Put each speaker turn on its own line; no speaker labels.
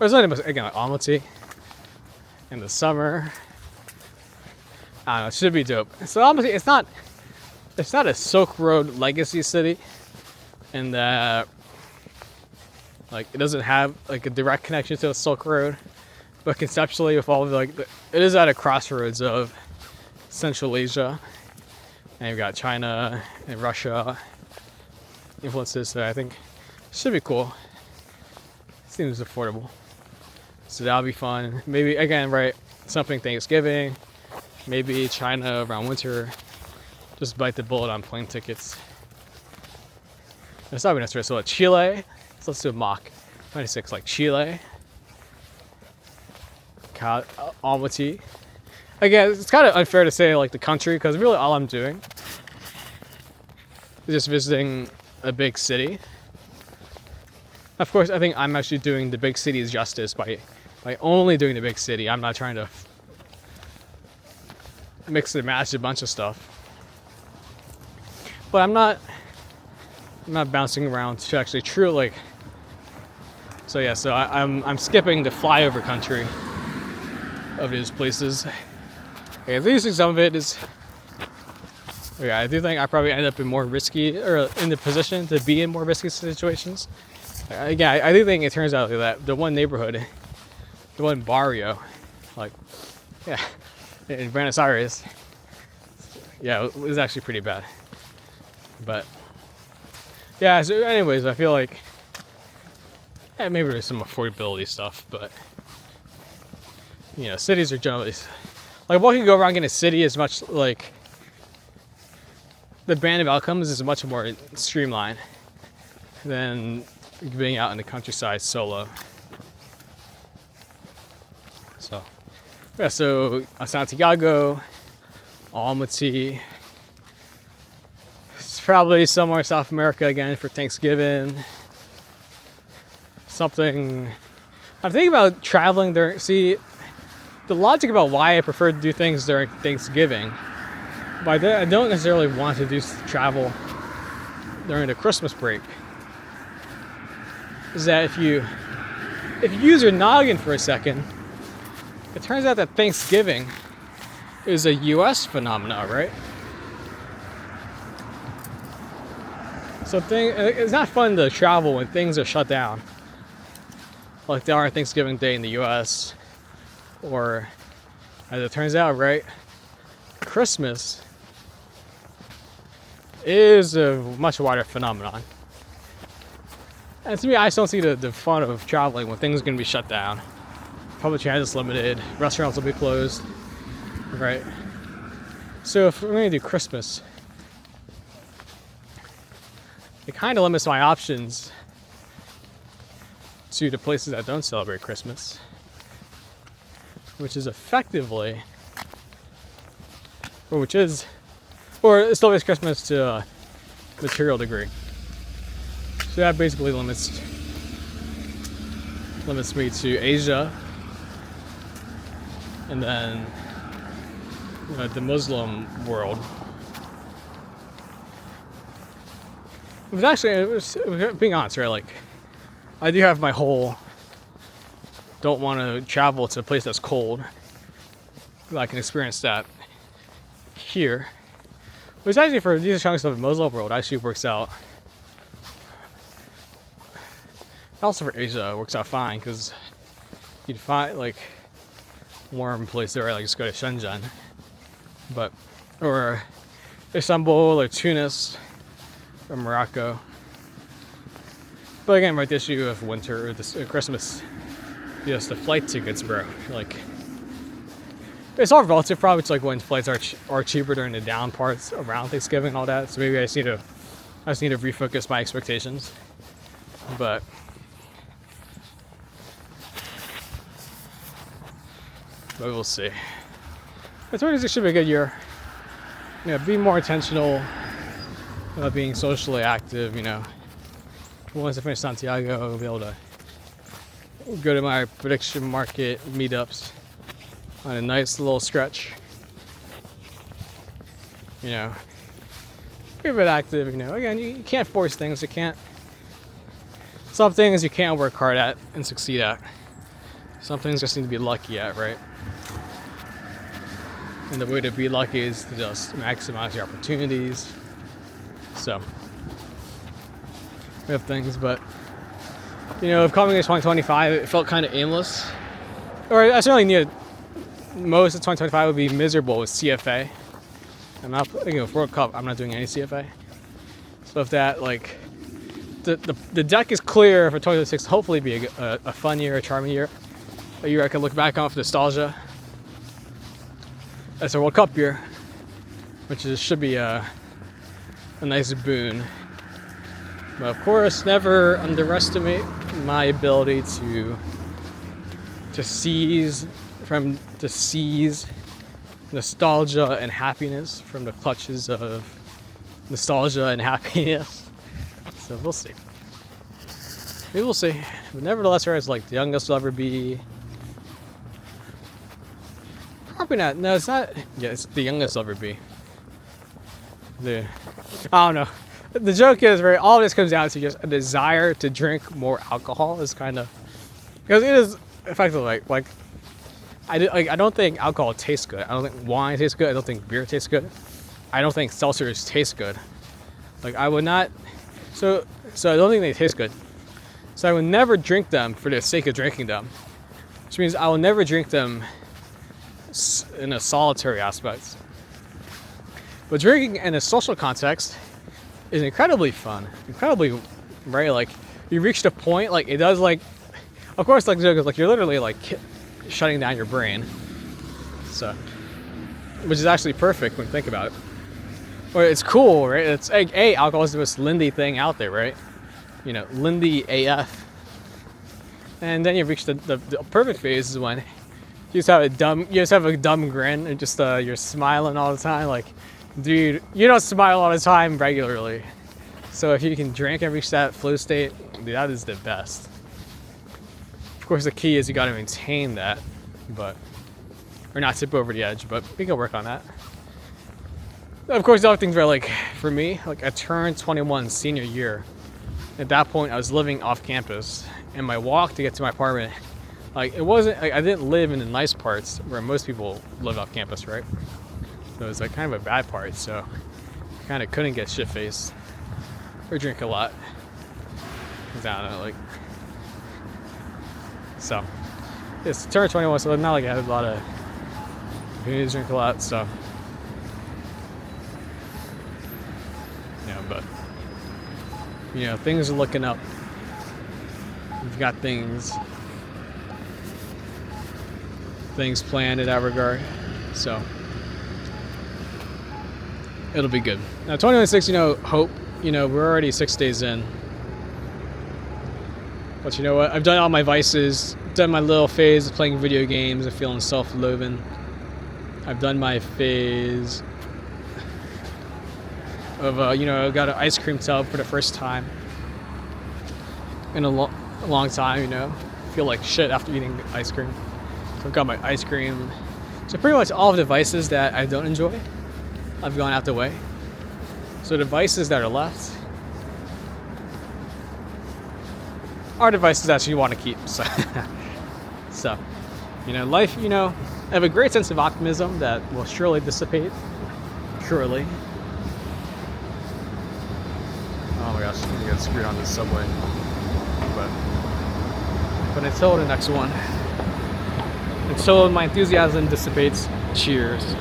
Or something again like Almaty in the summer. I don't know. It should be dope. So Almaty, it's not a Silk Road legacy city, in that like it doesn't have like a direct connection to the Silk Road, but conceptually with all of it is at a crossroads of Central Asia, and you've got China and Russia influences, so I think it should be cool. Seems affordable, so that'll be fun. Maybe again, right, something Thanksgiving, maybe China around winter. Just bite the bullet on plane tickets. It's not even necessary. So Chile, so let's do a mock 26, like Chile, Almaty. Again, it's kind of unfair to say like the country, because really all I'm doing is just visiting a big city. Of course, I think I'm actually doing the big cities justice by only doing the big city. I'm not trying to mix and match a bunch of stuff. But I'm not bouncing around to actually true like. So yeah, so I'm skipping the flyover country of these places. Okay, at least some of it is. Yeah, I do think I probably end up in more risky, or in the position to be in more risky situations. Again, I do think it turns out that the one neighborhood, the one barrio, like, yeah, in Buenos Aires, yeah, it was actually pretty bad. But yeah, so anyways, I feel like maybe there's some affordability stuff, but you know, cities are generally like what can go wrong in a city is much like the band of outcomes is much more streamlined than being out in the countryside solo. So yeah, so Santiago, Almaty. Probably somewhere in South America again for Thanksgiving. Something. I'm thinking about traveling during. See, the logic about why I prefer to do things during Thanksgiving, but I don't necessarily want to do travel during the Christmas break, is that if you use your noggin for a second, it turns out that Thanksgiving is a U.S. phenomenon, right? So it's not fun to travel when things are shut down, like they are on Thanksgiving Day in the U.S. Or, as it turns out, right, Christmas is a much wider phenomenon. And to me, I just don't see the fun of traveling when things are going to be shut down. Public transit limited, restaurants will be closed, right? So if we're going to do Christmas, it kind of limits my options to the places that don't celebrate Christmas, which is effectively, or it still is Christmas to a material degree. So that basically limits me to Asia, and then the Muslim world. It was actually, being honest, right? Like, I do have my whole don't want to travel to a place that's cold. I can experience that here. Which actually, for these chunks of the Muslim world, actually works out. Also for Asia, it works out fine because you'd find like warm place there, like just go to Shenzhen, or Istanbul or Tunis or Morocco. But again, right, the issue of winter or Christmas, just the flight tickets, bro. Like, it's all relative. Probably it's like when flights are cheaper during the down parts around Thanksgiving and all that. So maybe I just need to refocus my expectations. But we'll see. But 2026 should be a good year. You know, be more intentional about being socially active. You know, once I finish Santiago, I'll be able to go to my prediction market meetups on a nice little stretch. You know, be a bit active. You know, again, you can't force things. Some things you can't work hard at and succeed at. Some things just need to be lucky at, right? And the way to be lucky is to just maximize your opportunities. So we have things, but coming into 2025, it felt kind of aimless. Or I certainly knew most of 2025 would be miserable with CFA. I'm not, World Cup, I'm not doing any CFA. So if that, the deck is clear for 2026, hopefully be a fun year, a charming year. A year I can look back on with nostalgia. That's a World Cup year, which should be a nice boon. But of course, never underestimate my ability to seize nostalgia and happiness from the clutches of nostalgia and happiness. So we'll see. Maybe we'll see. But nevertheless, it's like the youngest I'll ever be. Probably not. No, it's not. Yeah, it's the youngest I'll ever be. I don't know. The joke is, right, all this comes down to just a desire to drink more alcohol is kind of, because it is effectively I don't think alcohol tastes good. I don't think wine tastes good. I don't think beer tastes good. I don't think seltzers taste good. I would not, so I don't think they taste good. So I would never drink them for the sake of drinking them, which means I will never drink them in a solitary aspect. But drinking in a social context is incredibly fun, incredibly, right? You reach the point, it does, of course, the joke is, you're literally, shutting down your brain. So, which is actually perfect when you think about it. Or it's cool, right? It's, alcohol is the most Lindy thing out there, right? Lindy AF. And then you reach the perfect phase is when you just have a dumb grin and just, you're smiling all the time, dude, you don't smile all the time regularly. So if you can drink and reach that flow state, dude, that is the best. Of course, the key is you got to maintain that, or not tip over the edge, but we can work on that. Of course, the other things were for me, I turned 21 senior year. At that point, I was living off campus, and my walk to get to my apartment, it wasn't, I didn't live in the nice parts where most people live off campus, right? So it was kind of a bad part, so I kind of couldn't get shit-faced or drink a lot. I don't know, so it's turned 21, so not I had a lot of opportunities to drink a lot, so but things are looking up. We've got things planned in that regard, so it'll be good. Now 2026, hope, we're already 6 days in. But you know what? I've done all my vices, done my little phase of playing video games and feeling self-loathing. I've done my phase of, I got an ice cream tub for the first time in a long time, feel like shit after eating ice cream. So I've got my ice cream. So pretty much all of the vices that I don't enjoy, I've gone out the way. So the vices that are left are devices that you want to keep. So, life, I have a great sense of optimism that will surely dissipate. Surely. Oh my gosh, I'm gonna get screwed on this subway. But until the next one, until my enthusiasm dissipates, cheers.